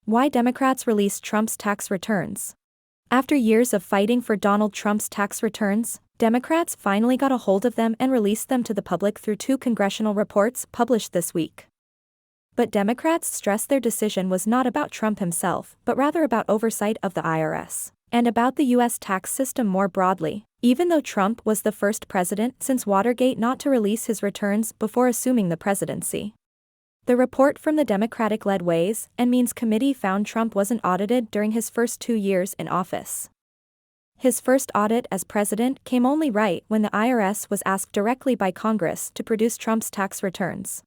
Why Democrats release Trump's tax returns. After years of fighting for Donald Trump's tax returns, Democrats finally got a hold of them and released them to the public through 2 congressional reports published this week. But Democrats stressed their decision was not about Trump himself, but rather about oversight of the IRS, and about the U.S. tax system more broadly, even though Trump was the first president since Watergate not to release his returns before assuming the presidency. The report from the Democratic-led Ways and Means Committee found Trump wasn't audited during his first 2 years in office. His first audit as president came only right when the IRS was asked directly by Congress to produce Trump's tax returns.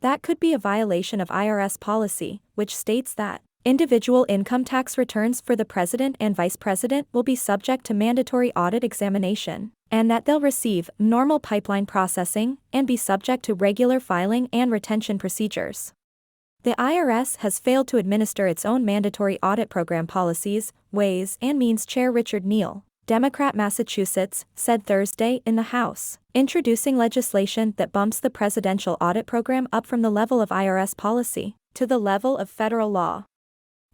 That could be a violation of IRS policy, which states that individual income tax returns for the president and vice president will be subject to mandatory audit examination, and that they'll receive normal pipeline processing and be subject to regular filing and retention procedures. The IRS has failed to administer its own mandatory audit program policies, Ways and Means Chair Richard Neal, Democrat Massachusetts, said Thursday in the House, introducing legislation that bumps the presidential audit program up from the level of IRS policy to the level of federal law.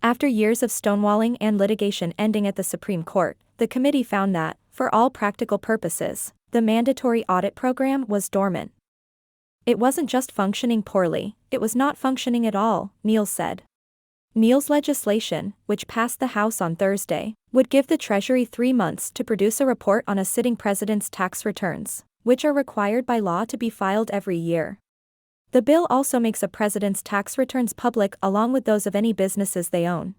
After years of stonewalling and litigation ending at the Supreme Court, the committee found that, for all practical purposes, the mandatory audit program was dormant. It wasn't just functioning poorly, it was not functioning at all, Neal said. Neal's legislation, which passed the House on Thursday, would give the Treasury 3 months to produce a report on a sitting president's tax returns, which are required by law to be filed every year. The bill also makes a president's tax returns public along with those of any businesses they own.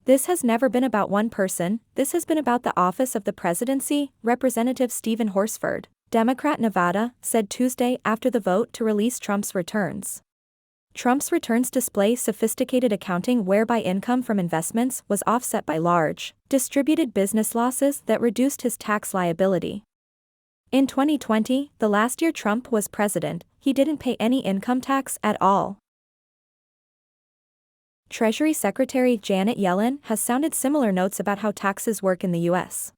This has never been about one person, this has been about the office of the presidency, Representative Stephen Horsford, Democrat Nevada, said Tuesday after the vote to release Trump's returns. Trump's returns display sophisticated accounting whereby income from investments was offset by large, distributed business losses that reduced his tax liability. In 2020, the last year Trump was president, he didn't pay any income tax at all. Treasury Secretary Janet Yellen has sounded similar notes about how taxes work in the U.S.